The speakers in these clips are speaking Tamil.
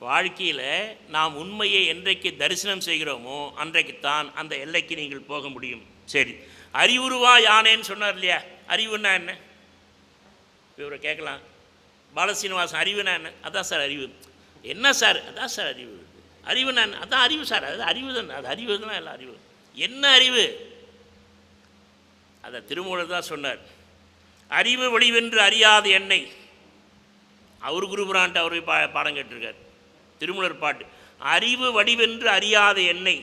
வாழ்க்கையில் நாம் உண்மையை என்றைக்கு தரிசனம் செய்கிறோமோ அன்றைக்குத்தான் அந்த எல்லைக்கு நீங்கள் போக முடியும். சரி, அறிவுருவா யானேன்னு சொன்னார் இல்லையா? அறிவுன்னா என்ன? இவரை கேட்கலாம், பாலசீனிவாசன் அறிவுனா என்ன? அதான் சார் அறிவு. என்ன சார்? அதான் சார் அறிவு. அறிவுனா என்ன? அதான் அறிவு சார். அது அறிவு தான். அது அறிவு தான். எல்லாம் அறிவு. என்ன அறிவு? அதை திருமூலர் தான் சொன்னார். அறிவு வடிவென்று அறியாத என்னை. அவர் குருபுரான்ட்டு அவர் பாடம் கேட்டிருக்கார். திருமூலர் பாட்டு. அறிவு வடிவென்று அறியாத என்னை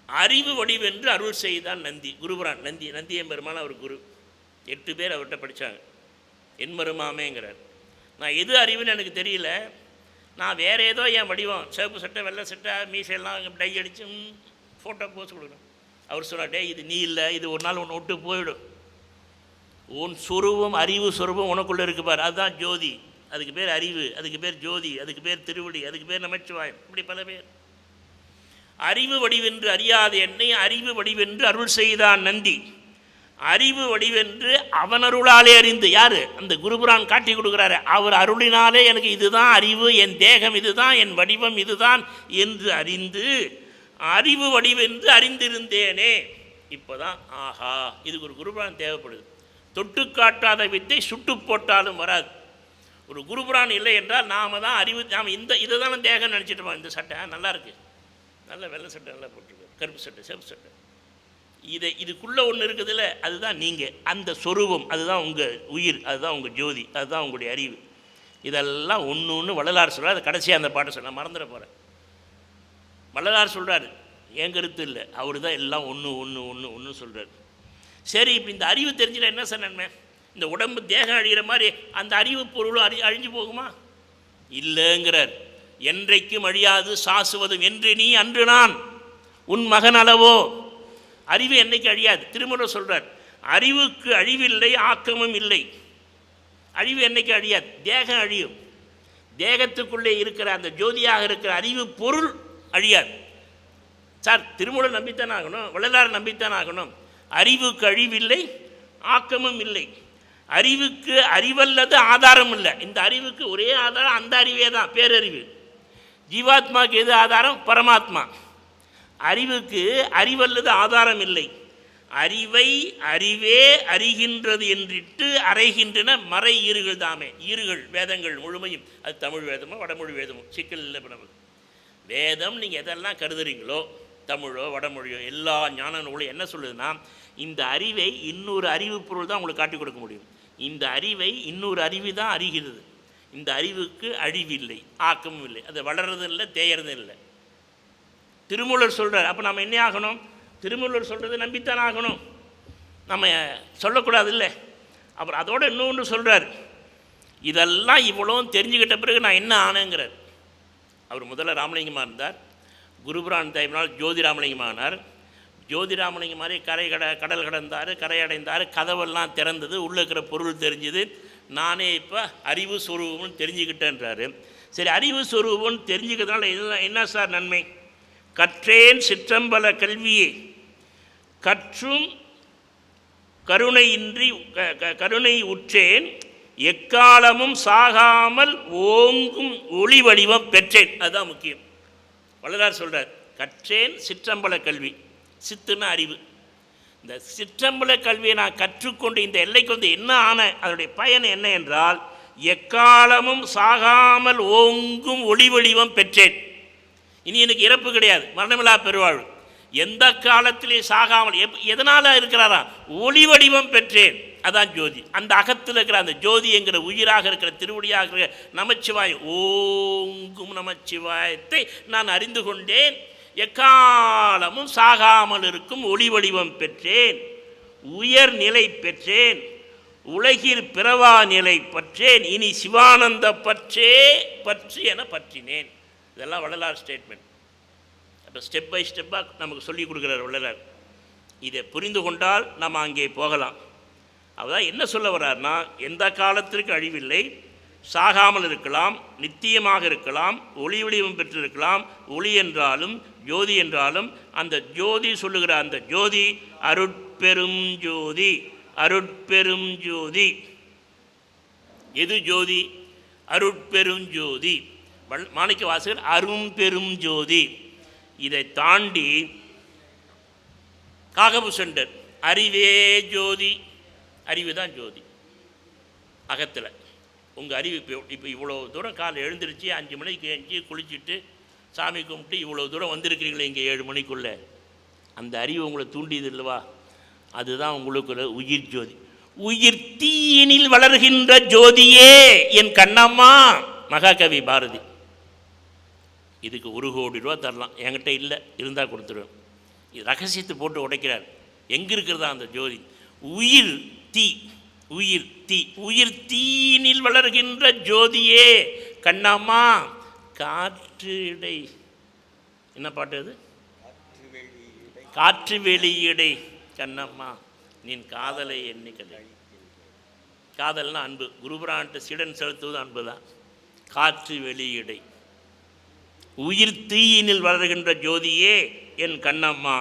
அறிவு வடிவென்று அருள் செய்தான் நந்தி. குருபுரான் நந்தி. நந்தியம்பெருமான் அவர் குரு. 8 பேர் அவர்கிட்ட படித்தாங்க. என்மருமாமேங்கிறார். நான் எது அறிவுன்னு எனக்கு தெரியல, நான் வேறு ஏதோ என் வடிவம் சிவப்பு சட்டை வெள்ளை சட்டை மீசையெல்லாம் டை அடித்து ஃபோட்டோ போஸ்ட் கொடுக்கணும். அவர் சொன்னார், டே இது நீ இல்லை, இது ஒரு நாள் ஒன்று விட்டு போயிடும். உன் சுரூபம் அறிவு சுரூபம் உனக்குள்ளே இருக்கு பார், அதுதான் ஜோதி. அதுக்கு பேர் அறிவு, அதுக்கு பேர் ஜோதி, அதுக்கு பேர் திருவடி, அதுக்கு பேர் நமச்சிவாயம். இப்படி பல பேர். அறிவு வடிவென்று அறியாத என்னை அறிவு வடிவென்று அருள் செய்தான் நந்தி. அறிவு வடிவென்று அவன் அருளாலே அறிந்து. யார்? அந்த குருபுரான் காட்டி கொடுக்குறாரு. அவர் அருளினாலே எனக்கு இதுதான் அறிவு, என் தேகம் இதுதான், என் வடிவம் இதுதான் என்று அறிந்து அறிவு வடிவென்று அறிந்திருந்தேனே. இப்போ தான் ஆஹா, இதுக்கு ஒரு குருபுரான் தேவைப்படுது. தொட்டு காட்டாத வித்தை சுட்டு போட்டாலும் வராது. ஒரு குருபுரான் இல்லை என்றால் நாம் தான் அறிவு. நாம் இதை தானே தேகம் நினச்சிட்டுருப்போம். இந்த சட்டை நல்லா இருக்குது, நல்ல வெள்ளை சட்டை நல்லா போட்டிருக்கு, கருப்பு சட்டை சிவப்பு சட்டை, இதுக்குள்ளே ஒன்று இருக்குதுல்ல, அதுதான் நீங்கள். அந்த சொரூபம் அதுதான் உங்கள் உயிர், அதுதான் உங்கள் ஜோதி, அதுதான் உங்களுடைய அறிவு. இதெல்லாம் ஒன்று ஒன்று வள்ளலார் சொல்கிறார். அது கடைசியாக அந்த பாட்டை சொல்ல நான் மறந்துட போகிறேன். வள்ளலார் சொல்கிறார், என் கருத்து இல்லை, அவர் தான் எல்லாம் ஒன்று ஒன்று ஒன்று ஒன்று சொல்கிறார். சரி, இப்போ இந்த அறிவு தெரிஞ்சிட என்ன சார் நன்மை? இந்த உடம்பு தேகம் அழிகிற மாதிரி அந்த அறிவு பொருளும் அழிஞ்சு போகுமா? இல்லைங்கிறார். என்றைக்கும் அழியாது சாசுவதும் என்று நீ அன்று நான் உன் மகன் அளவோ. அறிவு என்னைக்கு அழியாது. திருமூலர் சொல்கிறார், அறிவுக்கு அழிவில்லை ஆக்கமும் இல்லை. அழிவு என்னைக்கு அழியாது. தேகம் அழியும். தேகத்துக்குள்ளே இருக்கிற அந்த ஜோதியாக இருக்கிற அறிவு பொருள் அழியாது. சார், திருமூலர் நம்பித்தான் ஆகணும், வள்ளலார் நம்பித்தான் ஆகணும். அறிவுக்கு அழிவில்லை ஆக்கமும் இல்லை. அறிவுக்கு அறிவல்லது ஆதாரம் இல்லை. இந்த அறிவுக்கு ஒரே ஆதாரம் அந்த அறிவே தான், பேரறிவு. ஜீவாத்மாவுக்கு எது ஆதாரம்? பரமாத்மா. அறிவுக்கு அறிவல்லது ஆதாரம் இல்லை. அறிவை அறிவே அறிகின்றது என்றிட்டு அறைகின்றன மறை ஈறுகள் தாமே. ஈறுகள் வேதங்கள் முழுமையும். அது தமிழ் வேதமோ வடமொழி வேதமோ சிக்கல் இல்லை. இப்போ நமக்கு வேதம் நீங்கள் எதெல்லாம் கருதுறீங்களோ, தமிழோ வடமொழியோ எல்லா ஞான நூலும் என்ன சொல்லுதுன்னா, இந்த அறிவை இன்னொரு அறிவு பொருள் தான் உங்களுக்கு காட்டி கொடுக்க முடியும். இந்த அறிவை இன்னொரு அறிவு தான் அறிகிறது. இந்த அறிவுக்கு அழிவில்லை ஆக்கமும் இல்லை. அது வளர்றதும் இல்லை தேயறதும் இல்லை. திருமூலர் சொல்கிறார். அப்போ நம்ம என்ன ஆகணும்? திருமூலர் சொல்கிறது நம்பித்தான் ஆகணும், நம்ம சொல்லக்கூடாது இல்லை. அப்புறம் அதோடு இன்னொன்று சொல்கிறார், இதெல்லாம் இவ்வளோ தெரிஞ்சுக்கிட்ட பிறகு நான் என்ன ஆனேங்கிறார். அவர் முதல்ல ராமலிங்கமாக இருந்தார். குருபுரான் டைம்னால் ஜோதி ராமலிங்கமானார். ஜோதி ராமலிங்கமாரி கடல் கடந்தார், கரை அடைந்தார், கதவெல்லாம் திறந்தது, உள்ளே இருக்கிற பொருள் தெரிஞ்சுது. நானே இப்போ அறிவு சொரூபம்னு தெரிஞ்சுக்கிட்டேன்றாரு. சரி, அறிவு சொரூபம்னு தெரிஞ்சுக்கிறதுனால என்ன சார் நன்மை? கற்றேன் சிற்றம்பல கல்வியே கற்றும் கருணையின்றி கருணை உற்றேன் எக்காலமும் சாகாமல் ஓங்கும் ஒளி வடிவம் பெற்றேன். அதுதான் முக்கியம். வள்ளலார் சொல்கிறார், கற்றேன் சிற்றம்பல கல்வி. சித்துன்னா அறிவு. இந்த சிற்றம்பல கல்வியை நான் கற்றுக்கொண்டு இந்த எல்லைக்கு வந்து என்ன ஆன, அதனுடைய பயன் என்ன என்றால், எக்காலமும் சாகாமல் ஓங்கும் ஒளி வடிவம் பெற்றேன். இனி எனக்கு இறப்பு கிடையாது, மரணமில்லா பெருவாழ்வு. எந்த காலத்திலே சாகாமல் எதனால் இருக்கிறாரா? ஒளி வடிவம் பெற்றேன். அதான் ஜோதி. அந்த அகத்தில் இருக்கிற அந்த ஜோதி என்கிற உயிராக இருக்கிற திருவடியாக இருக்கிற நமச்சிவாய், ஓங்கும் நமச்சிவாயத்தை நான் அறிந்து கொண்டேன். எக்காலமும் சாகாமல் இருக்கும் ஒளி வடிவம் பெற்றேன். உயர் நிலை பெற்றேன். உலகில் பிறவா நிலை பற்றேன். இனி சிவானந்த பற்றே பற்றி என பற்றினேன். இதெல்லாம் வள்ளலார் ஸ்டேட்மெண்ட். அப்போ ஸ்டெப் பை ஸ்டெப்பாக நமக்கு சொல்லிக் கொடுக்குறார் வள்ளலார். இதை புரிந்து கொண்டால் நம்ம அங்கே போகலாம். அவதான் என்ன சொல்ல வர்றார்னா, எந்த காலத்திற்கு அழிவில்லை, சாகாமல் இருக்கலாம், நித்தியமாக இருக்கலாம், ஒளி வடிவம் பெற்றிருக்கலாம். ஒளி என்றாலும் ஜோதி என்றாலும் அந்த ஜோதி சொல்லுகிற அந்த ஜோதி அருட்பெரும் ஜோதி. அருட்பெரும் ஜோதி எது? ஜோதி அருட்பெரும் ஜோதி. மாணிக்க வாசகர் அரும் பெரும் ஜோதி. இதை தாண்டி காகபுசண்டர் அறிவே ஜோதி. அறிவு தான் ஜோதி அகத்தில். உங்கள் அறிவு இப்போ இவ்வளோ தூரம் காலை எழுந்திருச்சு 5 மணிக்கு எழுந்து குளிச்சுட்டு சாமி கும்பிட்டு இவ்வளோ தூரம் வந்திருக்கிறீங்களே இங்கே 7 மணிக்குள்ளே, அந்த அறிவு உங்களை தூண்டியது இல்லவா? அதுதான் உங்களுக்கு உயிர் ஜோதி. உயிர் தீயினில் வளர்கின்ற ஜோதியே என் கண்ணம்மா. மகாகவி பாரதி. இதுக்கு 1 கோடி ரூபா தரலாம், என்கிட்ட இல்லை, இருந்தால் கொடுத்துருவேன். இது ரகசியத்தை போட்டு உடைக்கிறார். எங்கே இருக்கிறதா அந்த ஜோதி? உயிர் தீ, உயிர் தீ, உயிர் தீயினில் வளர்கின்ற ஜோதியே கண்ணம்மா. காற்றிடை, என்ன பாட்டு அது? காற்று வெளியிடை கண்ணம்மா நீ காதலை எண்ணிக்கலை. காதல்னா அன்பு. குருபுரான்ட்டு சீடன் செலுத்துவது அன்பு தான். காற்று வெளியிடை உயிர் தீயினில் வளர்கின்ற ஜோதியே என் கண்ணம்மா.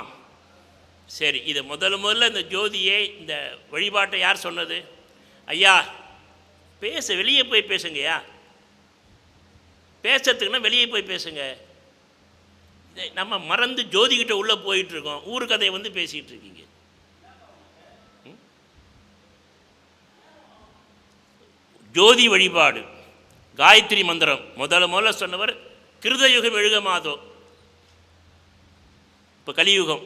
சரி, இதை முதல்ல இந்த ஜோதியே, இந்த வழிபாட்டை யார் சொன்னது? ஐயா வெளியே போய் பேசுங்கய்யா. பேசுறதுக்குன்னா வெளியே போய் பேசுங்க. நம்ம மறந்து ஜோதிக்கிட்ட உள்ளே போயிட்டுருக்கோம். ஊர் கதையை வந்து பேசிகிட்டு இருக்கீங்க. ஜோதி வழிபாடு, காயத்ரி மந்திரம் முதல்ல சொன்னவர் கிருதயுகம் எழுகமாதோ. இப்போ கலியுகம்,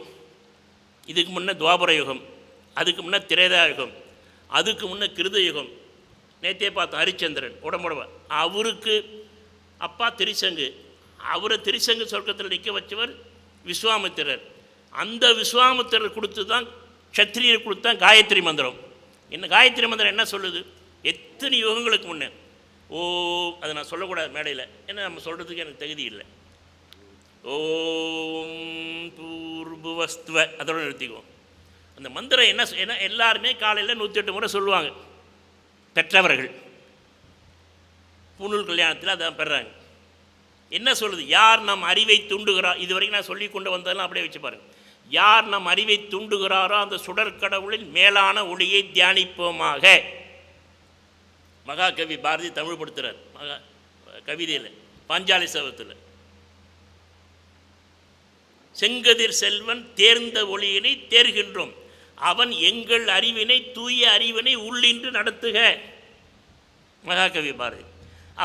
இதுக்கு முன்னே துவாபர யுகம், அதுக்கு முன்னே திரேதா யுகம், அதுக்கு முன்னே கிருதயுகம். நேற்றே பார்த்தோம் ஹரிச்சந்திரன் உடம்புடவ, அவருக்கு அப்பா திரிசங்கு, அவரை திரிசங்கு சொர்க்கத்தில் நிற்க வச்சவர் விஸ்வாமித்திரர். அந்த விஸ்வாமித்திரர் கொடுத்து தான் சத்திரியர் கொடுத்தா காயத்ரி மந்திரம். என்ன காயத்ரி மந்திரம் என்ன சொல்லுது? எத்தனை யுகங்களுக்கு முன்னே. அதை நான் சொல்லக்கூடாது மேடையில், ஏன்னா நம்ம சொல்கிறதுக்கு எனக்கு தகுதி இல்லை. ஓம் பூர்புவஸ்துவ, அதோட நிறுத்திக்குவோம். அந்த மந்திரம் என்ன எல்லாருமே காலையில் 108 முறை சொல்லுவாங்க பெற்றவர்கள். பூணூல் கல்யாணத்தில் அதான் பெறாங்க. என்ன சொல்லுது? யார் நம் அறிவை தூண்டுகிறார், இது வரைக்கும் நான் சொல்லி கொண்டு வந்ததெல்லாம் அப்படியே வச்சு பாருங்க. யார் நம் அறிவை தூண்டுகிறாரோ அந்த சுடற்கடவுளின் மேலான ஒளியை தியானிப்போமாக. மகாகவி பாரதி தமிழ்படுத்துகிறார் கவிதையில், பாஞ்சாலி சபத்தில். செங்கதிர் செல்வன் தேர்ந்த ஒளியினை தேர்கின்றோம், அவன் எங்கள் அறிவினை தூய அறிவினை உள்ளின்று நடத்துக. மகாகவி பாரதி.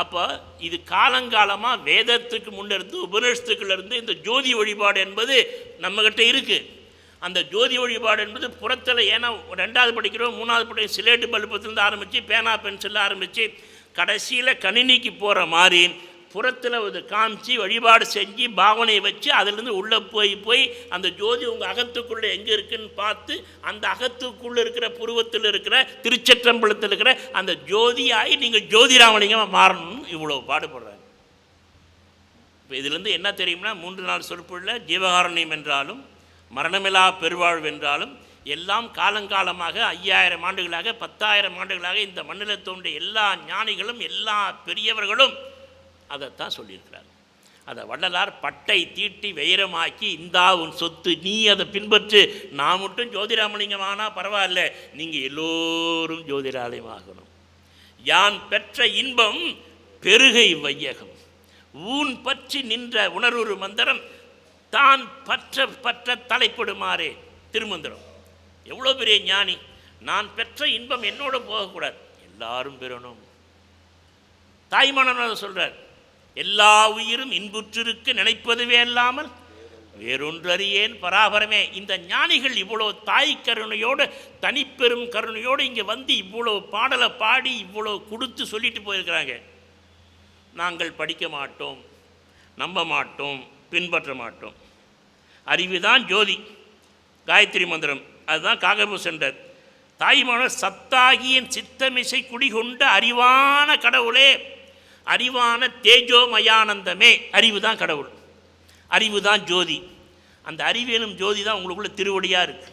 அப்போ இது காலங்காலமாக வேதத்துக்கு முன்னிருந்து உபநிஷத்துக்குள்ளேருந்து இந்த ஜோதி வழிபாடு என்பது நம்மக்கிட்ட இருக்குது. அந்த ஜோதி வழிபாடு என்பது புறத்தில், ஏன்னா 2வது படிக்கிறோம் 3வது படிக்கிறோம், சிலேட்டு பல்பத்துலேருந்து ஆரம்பித்து பேனா பென்சிலில் ஆரம்பித்து கடைசியில் கணினிக்கு போகிற மாதிரி புறத்தில் ஒரு காமிச்சு வழிபாடு செஞ்சு பாவனையை வச்சு அதிலிருந்து உள்ளே போய் அந்த ஜோதி உங்கள் அகத்துக்குள்ளே எங்கே இருக்குதுன்னு பார்த்து அந்த அகத்துக்குள்ளே இருக்கிற புருவத்தில் இருக்கிற திருச்சற்றம்பலத்தில் இருக்கிற அந்த ஜோதியாகி நீங்கள் ஜோதிராமலிங்கமாக மாறணும்னு இவ்வளோ பாடுபடுறாங்க. இப்போ இதுலேருந்து என்ன தெரியும்னா, 3 நாள் சொற்பொழில் ஜீவகாருண்யம் என்றாலும் மரணமில்லா பெருவாழ்வு என்றாலும் எல்லாம் காலங்காலமாக 5000 ஆண்டுகளாக 10,000 ஆண்டுகளாக இந்த மண்ணில் தோன்றிய எல்லா ஞானிகளும் எல்லா பெரியவர்களும் அதைத்தான் சொல்லியிருக்கிறார். அதை வள்ளலார் பட்டை தீட்டி வைரமாக்கி, இந்தா உன் சொத்து, நீ அதை பின்பற்று, நான் மட்டும் ஜோதிராமலிங்கமானா பரவாயில்ல, நீங்கள் எல்லோரும் ஜோதிராலயமாகணும். யான் பெற்ற இன்பம் பெருகை வையகம், ஊன் பற்றி நின்ற உணர்வு மந்திரம் தான் பற்ற தலைப்படுமாறே. திருமந்திரம். எவ்வளோ பெரிய ஞானி! நான் பெற்ற இன்பம் என்னோட போகக்கூடாது, எல்லாரும் பெறணும். தாய்மானவர் சொல்கிறார், எல்லா உயிரும் இன்புற்றிருக்கு நினைப்பதுவே அல்லாமல் வேறொன்று அறியேன் பராபரமே. இந்த ஞானிகள் இவ்வளோ தாய் கருணையோடு தனிப்பெரும் கருணையோடு இங்கே வந்து இவ்வளோ பாடலை பாடி இவ்வளோ கொடுத்து சொல்லிட்டு போயிருக்கிறாங்க. நாங்கள் படிக்க மாட்டோம், நம்ப மாட்டோம், பின்பற்ற மாட்டோம். அறிவுதான் ஜோதி. காயத்ரி மந்திரம் அதுதான் காகபுசண்டர். தாய்மானவர் சத்தாகியின் சித்தமிசை குடிகொண்ட அறிவான கடவுளே, அறிவான தேஜோமயானந்தமே. அறிவு தான் கடவுள், அறிவு தான் ஜோதி. அந்த அறிவேனும் ஜோதி தான் உங்களுக்குள்ள திருவடியாக இருக்குது.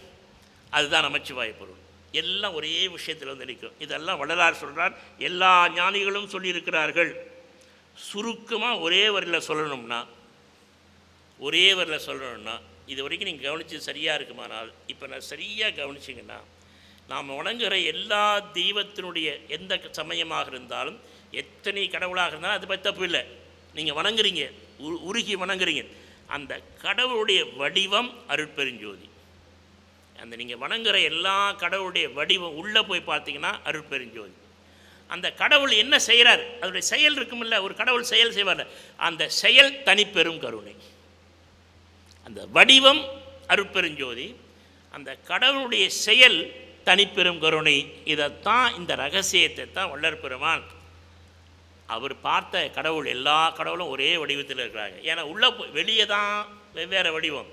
அதுதான் நமச்சிவாய பொருள். எல்லாம் ஒரே விஷயத்தில் வந்து நிற்கும். இதெல்லாம் வள்ளலார் சொல்கிறார், எல்லா ஞானிகளும் சொல்லியிருக்கிறார்கள். சுருக்கமாக ஒரே வரியில் சொல்லணும்னா இது வரைக்கும் நீங்கள் கவனித்து சரியாக இருக்குமானால், இப்போ நான் சரியாக கவனிச்சிங்கன்னா, நாம் வணங்குகிற எல்லா தெய்வத்தினுடைய எந்த சமயமாக இருந்தாலும் எத்தனை கடவுளாக இருந்தாலும் அது பற்றி தப்பு இல்லை. நீங்கள் வணங்குறீங்க, உருகி வணங்குறீங்க. அந்த கடவுளுடைய வடிவம் அருட்பெருஞ்சோதி. அந்த நீங்கள் வணங்குற எல்லா கடவுளுடைய வடிவம் உள்ளே போய் பார்த்தீங்கன்னா அருட்பெருஞ்சோதி. அந்த கடவுள் என்ன செய்கிறார், அதோடைய செயல் இருக்குமில்ல, ஒரு கடவுள் செயல் செய்வார், அந்த செயல் தனிப்பெரும் கருணை. அந்த வடிவம் அருட்பெருஞ்சோதி, அந்த கடவுளுடைய செயல் தனிப்பெரும் கருணை. இதைத்தான், இந்த ரகசியத்தை தான் வள்ளற் பெருமான் அவர் பார்த்த கடவுள். எல்லா கடவுளும் ஒரே வடிவத்தில் இருக்கிறாங்க. ஏன்னா உள்ளே போய், வெளியே தான் வெவ்வேறு வடிவம்,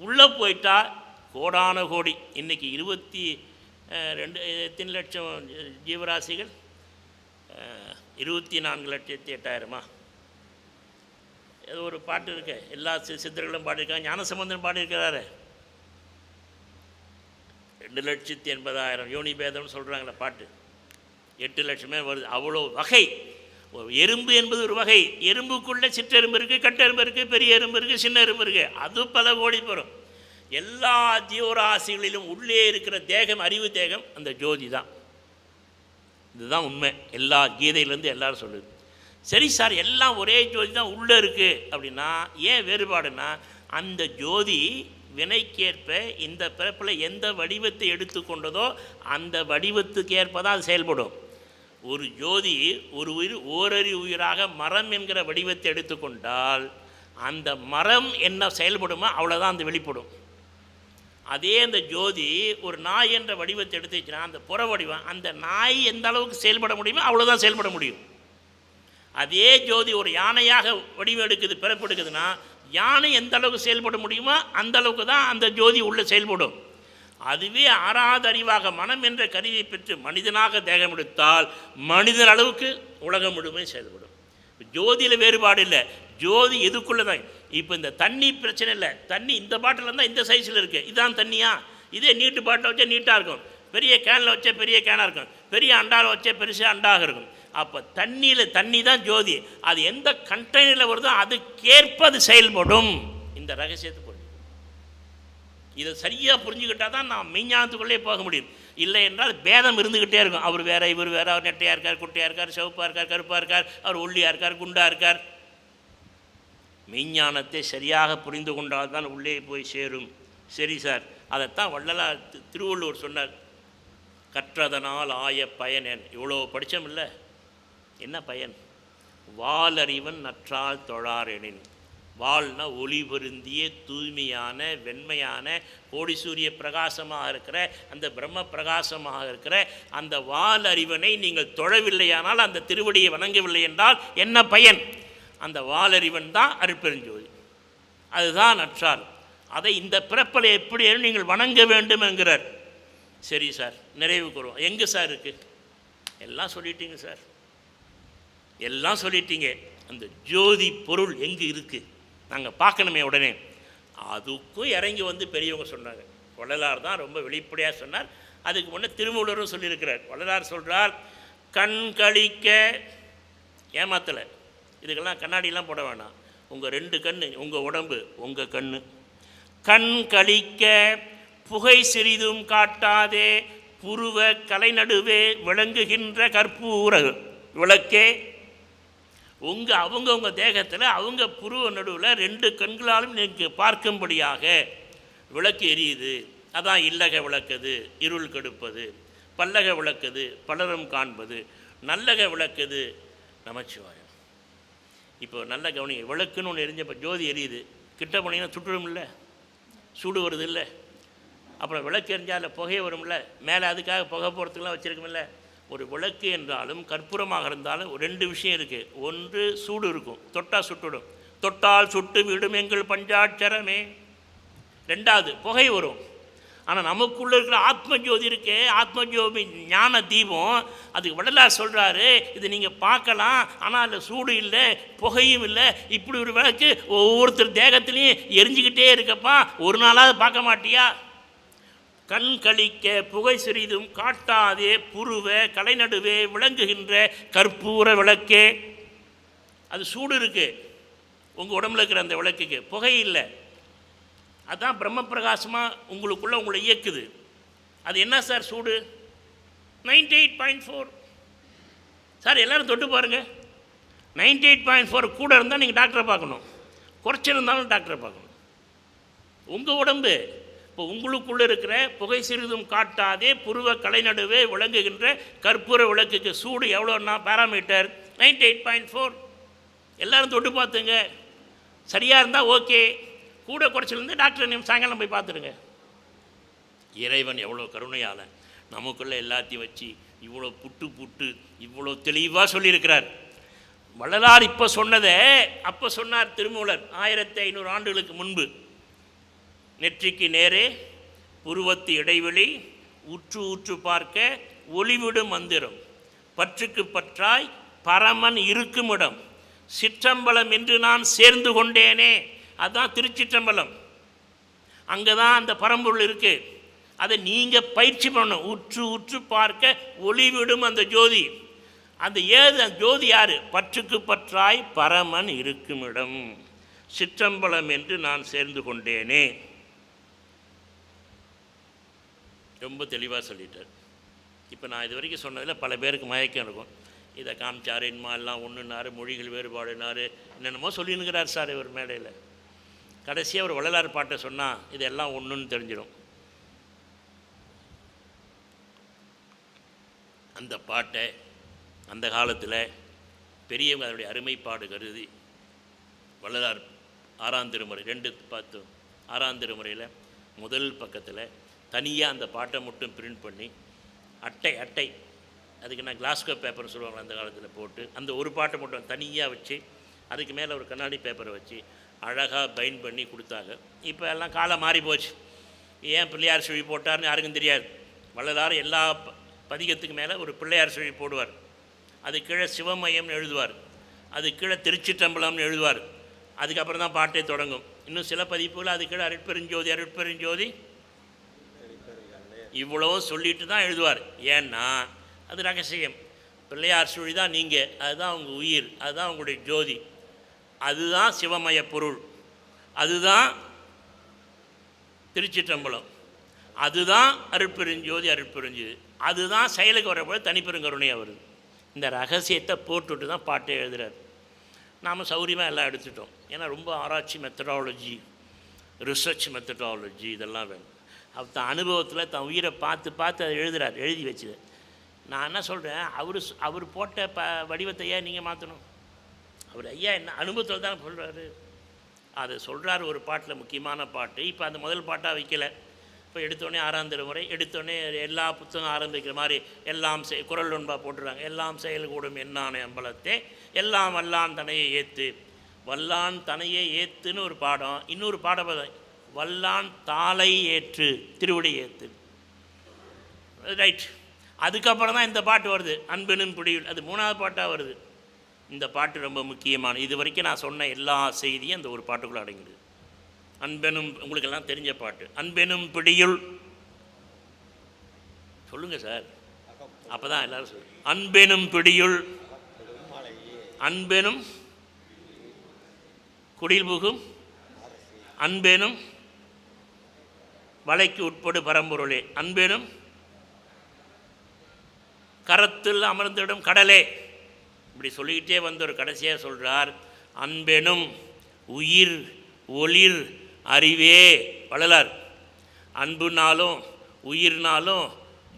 உள்ளே போயிட்டா கோடான கோடி. இன்றைக்கி 22 லட்சம் ஜீவராசிகள், 24,08,000 ஏதோ ஒரு பாட்டு இருக்கு, எல்லா சித்தர்களும் பாடியிருக்காங்க. ஞானசம்பந்தன் பாடியிருக்கிறாரு. 2,80,000 யோனி பேதம்னு சொல்கிறாங்களே பாட்டு, 8 லட்சமே வருது. அவ்வளோ வகை. எறும்பு என்பது ஒரு வகை. எறும்புக்குள்ளே சிற்றெரும்பு இருக்குது, கட்டெரும்பு இருக்குது, பெரிய எறும்பு இருக்குது, சின்ன எறும்பு இருக்குது, அது பல கோடி பெறும். எல்லா ஜீவராசிகளிலும் உள்ளே இருக்கிற தேகம், அறிவு தேகம், அந்த ஜோதி தான். இதுதான் உண்மை. எல்லா கீதையிலேருந்து எல்லாரும் சொல்லுது. சரி சார், எல்லாம் ஒரே ஜோதி தான் உள்ளே இருக்குது அப்படின்னா ஏன் வேறுபாடுன்னா, அந்த ஜோதி வினைக்கேற்ப இந்த பிறப்பில் எந்த வடிவத்தை எடுத்துக்கொண்டதோ அந்த வடிவத்துக்கு ஏற்ப தான் அது செயல்படும். ஒரு ஜோதி ஒரு உயிர் ஓரறி உயிராக மரம் என்கிற வடிவத்தை எடுத்துக்கொண்டால் அந்த மரம் என்ன செயல்படுமோ அவ்வளோதான் அந்த வெளிப்படும். அதே அந்த ஜோதி ஒரு நாய் என்ற வடிவத்தை எடுத்துச்சுன்னா அந்த புற வடிவம், அந்த நாய் எந்த அளவுக்கு செயல்பட முடியுமோ அவ்வளோதான் செயல்பட முடியும். அதே ஜோதி ஒரு யானையாக வடிவம் எடுக்குது, பிறப்பெடுக்குதுன்னா யானை எந்த அளவுக்கு செயல்பட முடியுமோ அந்த அளவுக்கு தான் அந்த ஜோதி உள்ளே செயல்படும். அதுவே ஆறாத அறிவாக மனம் என்ற கருவியை பெற்று மனிதனாக தேகம் எடுத்தால் மனிதன் அளவுக்கு உலகம் முழுமை செயல்படும். ஜோதியில் வேறுபாடு இல்லை, ஜோதி எதுக்குள்ளே தான். இப்போ இந்த தண்ணி பிரச்சனை இல்லை, தண்ணி இந்த பாட்டில் இருந்தால் இந்த சைஸில் இருக்குது, இதுதான் தண்ணியா. இதே நீட்டு பாட்டில் வச்சா நீட்டாக இருக்கும், பெரிய கேனில் வச்சா பெரிய கேனாக இருக்கும், பெரிய அண்டாவில் வச்சா பெருசு அண்டாக இருக்கும். அப்போ தண்ணியில் தண்ணி தான் ஜோதி. அது எந்த கண்டெய்னரில் வருதோ அதுக்கேற்ப அது செயல்படும். இந்த ரகசியத்தை புரிஞ்சு, இதை சரியாக புரிஞ்சுக்கிட்டால் தான் நான் மெய்ஞானத்துக்குள்ளே போக முடியும். இல்லை என்றால் பேதம் இருந்துக்கிட்டே இருக்கும். அவர் வேறு, இவர் வேறு, அவர் நெட்டையாக இருக்கார், குட்டையாக இருக்கார், சிவப்பாக இருக்கார், கருப்பாக இருக்கார், அவர் ஒல்லியாக இருக்கார், குண்டாக இருக்கார். மெய்ஞானத்தை சரியாக புரிந்து கொண்டால் தான் உள்ளே போய் சேரும். சரி சார், அதைத்தான் வள்ளலார் திருவள்ளுவர் சொன்னார், கற்றதனால் ஆய பயனேன். இவ்வளோ படித்தோம் இல்லை, என்ன பயன்? வாலறிவன் நற்றால் தொழாரெனின். வால்னா ஒளி பொருந்திய தூய்மையான வெண்மையான கோடி சூரிய பிரகாசமாக இருக்கிற அந்த பிரம்ம பிரகாசமாக இருக்கிற அந்த வால் அறிவனை நீங்கள் தொழவில்லையானால், அந்த திருவடியை வணங்கவில்லை என்றால் என்ன பயன்? அந்த வாலறிவன் தான் அருட்பெருஞ்சோதி, அதுதான் நற்றால். அதை இந்த பிறப்பில் எப்படி நீங்கள் வணங்க வேண்டும் என்கிறார். சரி சார், நிறைவு கூறுவோம். எங்கே சார் இருக்குது? எல்லாம் சொல்லிட்டீங்க சார், எல்லாம் சொல்லிட்டீங்க. அந்த ஜோதி பொருள் எங்கே இருக்குது நாங்கள் பார்க்கணுமே உடனே. அதுக்கும் இறங்கி வந்து பெரியவங்க சொன்னாங்க. வள்ளலார் தான் ரொம்ப வெளிப்படையாக சொன்னார். அதுக்கு முன்னே திருமூலரும் சொல்லியிருக்கிறார். வள்ளலார் சொல்கிறார், கண் கழிக்க, ஏமாத்தலை, இதுக்கெல்லாம் கண்ணாடிலாம் போட வேணாம், உங்கள் 2 கண், உங்கள் உடம்பு உங்கள் கண். கண் கழிக்க புகை சிறிதும் காட்டாதே புருவ கலைநடுவே விளங்குகின்ற கற்பூர விளக்கே. அவங்க தேகத்தில் அவங்க புருவ நடுவில் 2 கண்களாலும் நீங்கள் பார்க்கும்படியாக விளக்கு எரியுது. அதான் இல்லக விளக்குது இருள் கெடுப்பது, பல்லக விளக்குது பலரும் காண்பது, நல்லக விளக்குது நமச்சிவாயம். இப்போ நல்ல கவனிங்க, விளக்குன்னு ஒன்று எரிஞ்சப்போ ஜோதி எரியுது, கிட்ட போனீங்கன்னா சுட்டுடும் இல்லை, சூடு வருது இல்லை. அப்புறம் விளக்கு எரிஞ்சால் அதில் புகை வரும்ல, மேலே அதுக்காக புகை போகிறதுக்கெலாம் வச்சுருக்குமில்ல. ஒரு விளக்கு என்றாலும் கற்பூரமாக இருந்தாலும் 2 விஷயம் இருக்குது. ஒன்று சூடு இருக்கும், தொட்டால் சுட்டுடும், தொட்டால் சுட்டு விடும் எங்கள் பஞ்சாட்சரமே. 2வது புகை வரும். ஆனால் நமக்குள்ளே இருக்கிற ஆத்ம ஜோதி இருக்கே, ஆத்ம ஜோதி ஞான தீபம், அதுக்கு வள்ளலார் சொல்கிறாரு, இது நீங்கள் பார்க்கலாம், ஆனால் அதில் சூடு இல்லை புகையும் இல்லை. இப்படி ஒரு விளக்கு ஒவ்வொருத்தர் தேகத்துலேயும் எரிஞ்சிக்கிட்டே இருக்கப்பா, ஒரு நாளாவது பார்க்க மாட்டியா? கண் கழிக்க புகை சிறிதும் காட்டாதே புருவ கலைநடுவே விளங்குகின்ற கற்பூர விளக்கே. அது சூடு இருக்குது உங்கள் உடம்புல இருக்கிற அந்த விளக்குக்கு, புகை இல்லை. அதுதான் பிரம்ம பிரகாசமாக உங்களுக்குள்ளே உங்களை இயக்குது. அது என்ன சார் சூடு? 98.4 சார், எல்லோரும் தொட்டு பாருங்கள். 98.4 கூட இருந்தால் நீங்கள் டாக்டரை பார்க்கணும், குறைச்சிருந்தாலும் டாக்டரை பார்க்கணும். உங்கள் உடம்பு இப்போ உங்களுக்குள்ளே இருக்கிற புகை சிறிதும் காட்டாதே புருவ கலைநடுவே விளங்குகின்ற கற்பூர விளக்குக்கு சூடு எவ்வளோன்னா பேராமீட்டர் 98.4. எல்லோரும் தொட்டு பார்த்துங்க, சரியாக இருந்தால் ஓகே, கூட குறைச்சிலேருந்து டாக்டர் நீங்கள் சாயங்காலம் போய் பார்த்துடுங்க. இறைவன் எவ்வளோ கருணையால் நமக்குள்ளே எல்லாத்தையும் வச்சு இவ்வளோ புட்டு இவ்வளோ தெளிவாக சொல்லியிருக்கிறார். வள்ளலார் இப்போ சொன்னதை அப்போ சொன்னார் திருமூலர் 1500 ஆண்டுகளுக்கு முன்பு. நெற்றிக்கு நேரே புருவத்து இடைவெளி உற்று உற்று பார்க்க ஒளிவிடும் மந்திரம் பற்றுக்கு பற்றாய் பரமன் இருக்குமிடம் சிற்றம்பலம் என்று நான் சேர்ந்து கொண்டேனே. அதுதான் திருச்சிற்றம்பலம். அங்கே தான் அந்த பரம்பொருள் இருக்குது. அதை நீங்கள் பயிற்சி பண்ணணும். உற்று உற்று பார்க்க ஒளிவிடும் அந்த ஜோதி. அந்த அந்த ஜோதி யார்? பற்றுக்கு பற்றாய் பரமன் இருக்குமிடம் சிற்றம்பலம் என்று நான் சேர்ந்து கொண்டேனே. ரொம்ப தெளிவாக சொல்லிட்டார். இப்போ நான் இது வரைக்கும் சொன்னதில் பல பேருக்கு மயக்கம் இருக்கும். இதை காமிச்சார், இன்மா எல்லாம் ஒன்றுனாரு, மொழிகள் வேறுபாடுனாரு, என்னென்னமோ சொல்லினுங்கிறார் சார் இவர் மேடையில். கடைசியாக ஒரு வள்ளலார் பாட்டை சொன்னால் இதெல்லாம் ஒன்றுன்னு தெரிஞ்சிடும். அந்த பாட்டை அந்த காலத்தில் பெரியவங்க அதனுடைய அருமைப்பாடு கருதி வள்ளலார் 6ஆம் திருமுறை 2:10 6ஆம் திருமுறையில் முதல் பக்கத்தில் தனியாக அந்த பாட்டை மட்டும் பிரிண்ட் பண்ணி அட்டை அதுக்கு நான் கிளாஸ்கோ பேப்பர்னு சொல்லுவாங்க அந்த காலத்தில் போட்டு அந்த ஒரு பாட்டை மட்டும் தனியாக வச்சு அதுக்கு மேலே ஒரு கண்ணாடி பேப்பரை வச்சு அழகாக பைண்ட் பண்ணி கொடுத்தாங்க. இப்போ எல்லாம் காலம் மாறி போச்சு. ஏன் பிள்ளையார் சுழி போட்டார்னு யாருக்கும் தெரியாது. வள்ளலார் எல்லா பதிகத்துக்கு மேலே ஒரு பிள்ளையார் சுழி போடுவார். அது கீழே சிவமயம்னு எழுதுவார், அது கீழே திருச்சிற்றம்பலம்னு எழுதுவார். அதுக்கப்புறம் தான் பாட்டே தொடங்கும். இன்னும் சில பதிப்புகள் அது கீழே அருட்பெருஞ்சோதி இவ்வளோ சொல்லிட்டு தான் எழுதுவார். ஏன்னா அது ரகசியம். பிள்ளையார் சுழி தான் நீங்கள், அதுதான் உங்கள் உயிர், அதுதான் உங்களுடைய ஜோதி, அதுதான் சிவமய பொருள், அதுதான் திருச்சிற்றம்பலம், அதுதான் அருட்பெருஞ்சோதி, அதுதான் செயலுக்கு வரப்போது தனிப்பெருங்கருணையாக வருது. இந்த ரகசியத்தை போட்டுவிட்டு தான் பாட்டே எழுதுகிறார். நாம் சௌரியமாக எல்லாம் எடுத்துட்டோம். ஏன்னா ரொம்ப ஆராய்ச்சி மெத்தடாலஜி, ரிசர்ச் மெத்தடாலஜி இதெல்லாம் வேணும். அவர் தான் அனுபவத்தில் தன் உயிரை பார்த்து அதை எழுதுகிறார், எழுதி வச்சுது. நான் என்ன சொல்கிறேன், அவர் போட்ட வடிவத்தை ஏன் நீங்கள் மாற்றணும்? அவர் ஐயா என்ன அனுபவத்தில் தான் சொல்கிறாரு. அதை சொல்கிறார் ஒரு பாட்டில், முக்கியமான பாட்டு. இப்போ அந்த முதல் பாட்டாக வைக்கலை. இப்போ எடுத்தோடனே 6ஆம் திருமுறை எடுத்தோடனே எல்லா புத்தகம் ஆரம்பிக்கிற மாதிரி எல்லாம் குரல் ஒன்பா போட்டுறாங்க. எல்லாம் செயல் கூடும் என்னானே அம்பலத்தே எல்லாம் வல்லான் தனையை ஏற்று. வல்லான் தனையை ஏற்றுன்னு ஒரு பாடம். இன்னொரு பாடப்பதம் வல்லான் தாளை ஏற்று, திருவடி ஏற்று. ரைட். அதுக்கப்புறம் தான் இந்த பாட்டு வருது, அன்பெனும் பிடியில். அது 3ஆவது பாட்டாக வருது. இந்த பாட்டு ரொம்ப முக்கியமான. இது வரைக்கும் நான் சொன்ன எல்லா செய்தியும் அந்த ஒரு பாட்டுக்குள்ளே அடங்கிடுது. அன்பெனும், உங்களுக்கெல்லாம் தெரிஞ்ச பாட்டு, அன்பெனும் பிடியுள். சொல்லுங்கள் சார், அப்போ தான் எல்லோரும் சொல்லு. அன்பெனும் பிடியுள், அன்பெனும் குடில் புகும், அன்பெனும் வலைக்கு உட்படு பரம்பொருளே, அன்பெனும் கரத்தில் அமர்ந்திடும் கடலே. இப்படி சொல்லிக்கிட்டே வந்து ஒரு கடைசியாக சொல்கிறார், அன்பெனும் உயிர் ஒளிர் அறிவே. வள்ளலார் அன்புனாலும் உயிர்னாலும்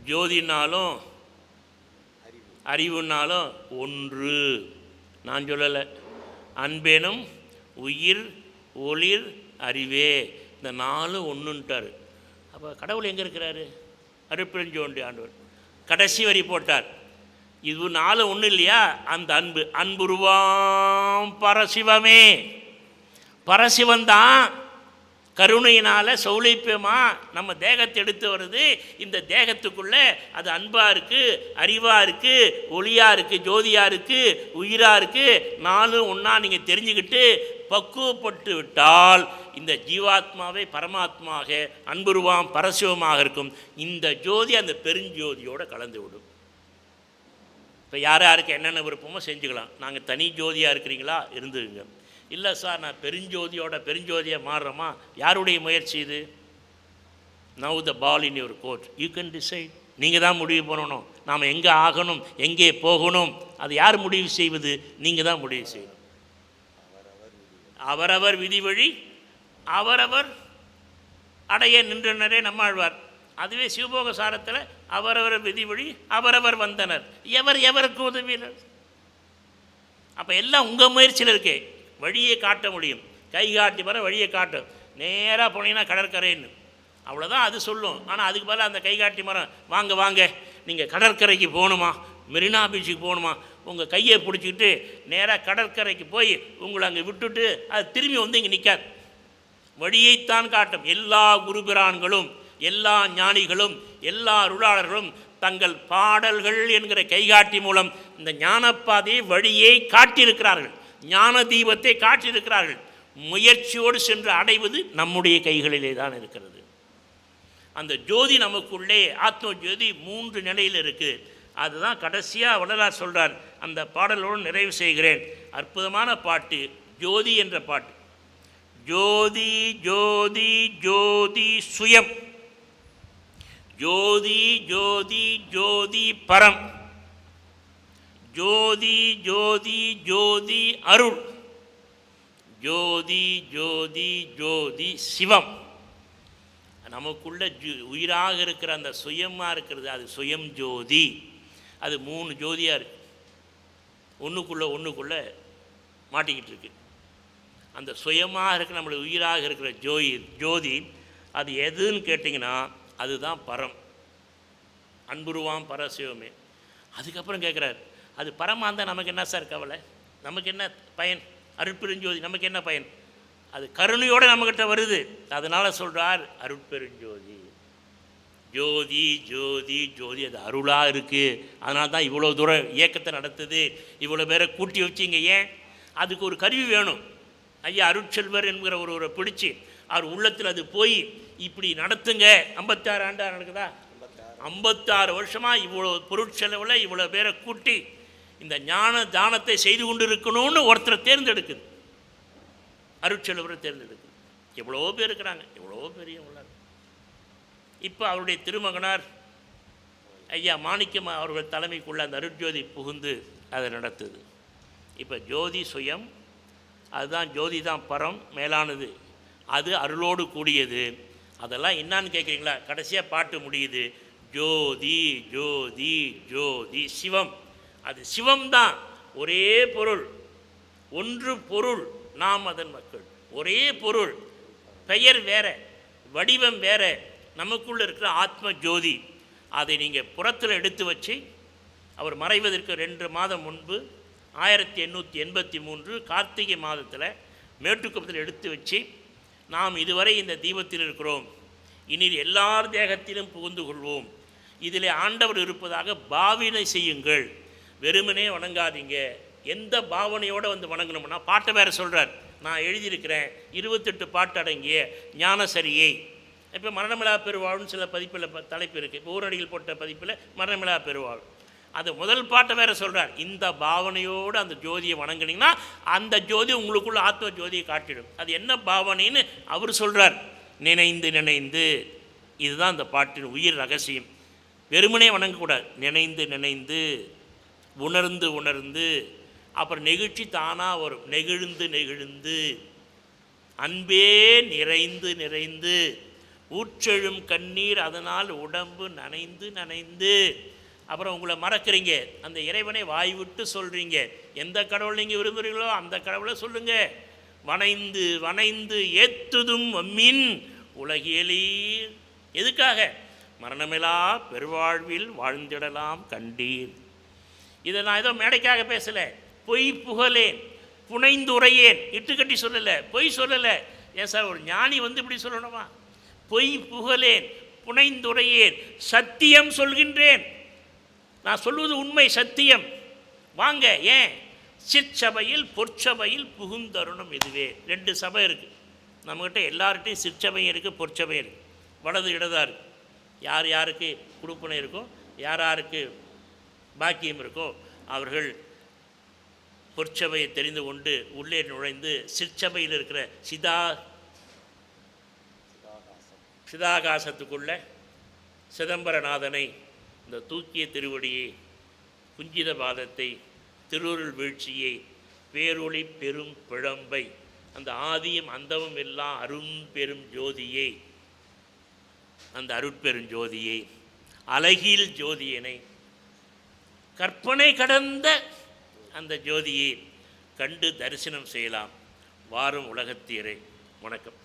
ஜோதினாலும் அறிவுனாலும் ஒன்று. நான் சொல்லலை. அன்பெனும் உயிர் ஒளிர் அறிவே, இந்த 4 ஒன்றுன்ட்டார். அப்போ கடவுள் எங்கே இருக்கிறாரு? அருட்பெருஞ்சோதி ஆண்டவர் கடைசி வரி போட்டார். இது 4 ஒன்று இல்லையா? அந்த அன்பு, அன்புருவாம் பரசிவமே. பரசிவன் தான் கருணையினால் சௌலிப்பியமாக நம்ம தேகத்தை எடுத்து வருது. இந்த தேகத்துக்குள்ளே அது அன்பாக இருக்குது, அறிவாக இருக்குது, ஒளியாக இருக்குது, ஜோதியாக இருக்குது, உயிராக இருக்குது. 4 ஒன்றா நீங்கள் தெரிஞ்சுக்கிட்டு பக்குவப்பட்டு விட்டால் இந்த ஜீவாத்மாவை பரமாத்மாக அன்புருவாம் பரசிவமாக இருக்கும். இந்த ஜோதி அந்த பெருஞ்சோதியோடு கலந்து விடும். இப்போ யாருக்கு என்னென்ன விருப்பமோ செஞ்சுக்கலாம். நாங்கள் தனி ஜோதியாக இருக்கிறீங்களா, இருந்துருங்க. இல்லை சார், நான் பெருஞ்சோதியாக மாறுறோமா? யாருடைய முயற்சி இது? Now the ball in your court, you can decide. நீங்கள் தான் முடிவு பண்ணணும். நாம் எங்கே ஆகணும், எங்கே போகணும், அது யார் முடிவு செய்வது? நீங்கள் தான் முடிவு செய்யணும். அவரவர் விதி வழி அவரவர் அடைய நின்றனரே நம்மாழ்வார். அதுவே சிவபோக சாரத்தில் அவரவர் விதி வழி அவரவர் வந்தனர், எவர் எவருக்கு உதவினர். அப்போ எல்லாம் உங்கள் முயற்சியில் இருக்கே. வழியை காட்ட முடியும், கை காட்டி வர வழியை காட்டும். நேராக போனீங்கன்னா கடற்கரைன்னு அவ்வளோதான் அது சொல்லும். ஆனால் அதுக்கு பதிலாக அந்த கை காட்டி மரம், வாங்க வாங்க நீங்கள் கடற்கரைக்கு போகணுமா, மெரினா பீச்சுக்கு போகணுமா, உங்கள் கையை பிடிச்சிக்கிட்டு நேராக கடற்கரைக்கு போய் உங்களை அங்கே விட்டுட்டு அது திரும்பி வந்து இங்கே நிற்காது. வழியைத்தான் காட்டும். எல்லா குருபிரான்களும் எல்லா ஞானிகளும் எல்லா அருளாளர்களும் தங்கள் பாடல்கள் என்கிற கைகாட்டி மூலம் இந்த ஞானப்பாதையை வழியை காட்டியிருக்கிறார்கள், ஞான தீபத்தை காட்டியிருக்கிறார்கள். முயற்சியோடு சென்று அடைவது நம்முடைய கைகளிலே தான் இருக்கிறது. அந்த ஜோதி நமக்குள்ளே ஆத்ம ஜோதி 3 நிலையில் இருக்குது. அதுதான் கடைசியாக வள்ளலார் சொல்கிறார். அந்த பாடலோடு நிறைவு செய்கிறேன். அற்புதமான பாட்டு ஜோதி என்ற பாட்டு. ஜோதி ஜோதி ஜோதி சுயம், ஜோதி ஜோதி ஜோதி பரம், ஜோதி ஜோதி ஜோதி அருள், ஜோதி ஜோதி ஜோதி சிவம். நமக்குள்ள உயிராக இருக்கிற அந்த சுயமாக இருக்கிறது, அது சுயம் ஜோதி. அது 3 ஜோதியாக இருக்குது, ஒன்றுக்குள்ளே மாட்டிக்கிட்டு இருக்கு. அந்த சுயமாக இருக்கிற நம்மளுடைய உயிராக இருக்கிற ஜோதி அது எதுன்னு கேட்டிங்கன்னா அதுதான் பரம், அன்புருவாம் பரசிவமே. அதுக்கப்புறம் கேட்குறாரு, அது பரமாக இருந்தால் நமக்கு என்ன சார் கவலை, நமக்கு என்ன பயன், அருட்பெருஞ்சோதி நமக்கு என்ன பயன்? அது கருணையோடு நம்மக்கிட்ட வருது. அதனால் சொல்கிறார் அருட்பெருஞ்சோதி. ஜோதி ஜோதி ஜோதி அது அருளாக இருக்குது. அதனால தான் இவ்வளோ தூரம் இயக்கத்தை நடத்துது, இவ்வளோ பேரை கூட்டி வச்சிங்க. ஏன்? அதுக்கு ஒரு கருவி வேணும். ஐயா அருட்செல்வர் என்கிற ஒருவரை பிடிச்சி அவர் உள்ளத்தில் அது போய் இப்படி நடத்துங்க. 56 ஆண்டாக நடக்குதா? 56 வருஷமாக இவ்வளோ பொருட்செலவில் இவ்வளோ பேரை கூட்டி இந்த ஞான தானத்தை செய்து கொண்டு இருக்கணும்னு ஒருத்தரை தேர்ந்தெடுக்குது, அருட்செல்வரை தேர்ந்தெடுக்குது. எவ்வளோ பேர் இருக்கிறாங்க, எவ்வளோ பெரிய உள்ளார். இப்போ அவருடைய திருமகனார் ஐயா மாணிக்கம் அவர்கள் தலைமைக்குள்ள அந்த அருட்ஜோதி புகுந்து அதை நடத்துது. இப்போ ஜோதி சுயம், அதுதான் ஜோதி தான் பரம் மேலானது, அது அருளோடு கூடியது. அதெல்லாம் என்னான்னு கேட்குறீங்களா? கடைசியாக பாட்டு முடியுது. ஜோதி ஜோதி ஜோதி சிவம். அது சிவம்தான், ஒரே பொருள், ஒன்று பொருள், நாம் அதன் மக்கள். ஒரே பொருள், பெயர் வேற, வடிவம் வேற. நமக்குள்ளே இருக்கிற ஆத்ம ஜோதி அதை நீங்கள் புறத்தில் எடுத்து வச்சு, அவர் மறைவதற்கு 2 மாதம் முன்பு 1883 கார்த்திகை மாதத்தில் மேட்டுக்குப்பத்தில் எடுத்து வச்சு, நாம் இதுவரை இந்த தீபத்தில் இருக்கிறோம், இனி எல்லார் தேகத்திலும் புகுந்து கொள்வோம், இதில் ஆண்டவர் இருப்பதாக பாவனை செய்யுங்கள், வெறுமனே வணங்காதீங்க. எந்த பாவனையோடு வந்து வணங்கணும்னா பாட்டை வேறு சொல்கிறார். நான் எழுதியிருக்கிறேன் 28 பாட்டு அடங்கிய ஞானசரியை. இப்போ மரணமிலா பெருவாழ்னு சில பதிப்பில் தலைப்பு இருக்குது. இப்போ ஊரடிகள் போட்ட பதிப்பில் மரணமிலா பெருவாழ். அது முதல் பாட்டை வேறு சொல்கிறார். இந்த பாவனையோடு அந்த ஜோதியை வணங்கினீங்கன்னா அந்த ஜோதி உங்களுக்குள்ள ஆத்ம ஜோதியை காட்டிடும். அது என்ன பாவனைன்னு அவர் சொல்கிறார். நினைந்து நினைந்து, இதுதான் அந்த பாட்டின் உயிர் ரகசியம். வெறுமனே வணங்கக்கூடாது, நினைந்து நினைந்து, உணர்ந்து உணர்ந்து, அப்புறம் நெகிழ்ச்சி தானாக வரும். நெகிழ்ந்து நெகிழ்ந்து, அன்பே நிறைந்து நிறைந்து, ஊற்றெழும் கண்ணீர் அதனால் உடம்பு நனைந்து நனைந்து. அப்புறம் உங்களை மறக்கிறீங்க, அந்த இறைவனை வாய் விட்டு சொல்கிறீங்க. எந்த கடவுளை நீங்கள் விரும்புகிறீங்களோ அந்த கடவுளை சொல்லுங்கள். வனைந்து வனைந்து ஏத்துதும் அம்மின் உலகியலீர். எதுக்காக? மரணமிலா பெருவாழ்வில் வாழ்ந்திடலாம் கண்டீர். இதை நான் ஏதோ மேடைக்காக பேசலை. பொய் புகழேன், புனைந்துரையேன், இட்டுக்கட்டி சொல்லலை, பொய் சொல்லலை. ஏன் சார் ஒரு ஞானி வந்து இப்படி சொல்லணுமா? பொய் புகழேன், புனைந்துரையேன், சத்தியம் சொல்கின்றேன். நான் சொல்வது உண்மை, சத்தியம். வாங்க. ஏன்? சிற்சபையில் பொற்சபையில் புகுந்தருணம் இதுவே. 2 சபை இருக்குது நம்மக்கிட்ட. எல்லார்கிட்டையும் சிற்சபையும் இருக்குது, பொற்சபையும் இருக்குது. வலது இடதாக இருக்குது. யார் யாருக்கு கொடுப்பனை இருக்கோ, யார் யாருக்கு பாக்கியம் இருக்கோ அவர்கள் பொற்சபையை தெரிந்து கொண்டு உள்ளே நுழைந்து சிற்சபையில் இருக்கிற சிதாகாசத்துக்குள்ள சிதம்பரநாதனை இந்த தூக்கிய திருவடியை, குஞ்சித பாதத்தை, திருவருள் வீழ்ச்சியை, பேரொளி பெரும் பிழம்பை, அந்த ஆதியும் அந்தமும் எல்லாம் அரும்பெரும் ஜோதியை, அந்த அருட்பெருஞ்சோதியை, அழகில் ஜோதியனை, கற்பனை கடந்த அந்த ஜோதியை கண்டு தரிசனம் செய்யலாம். வாரும் உலகத்தீரே. வணக்கம்.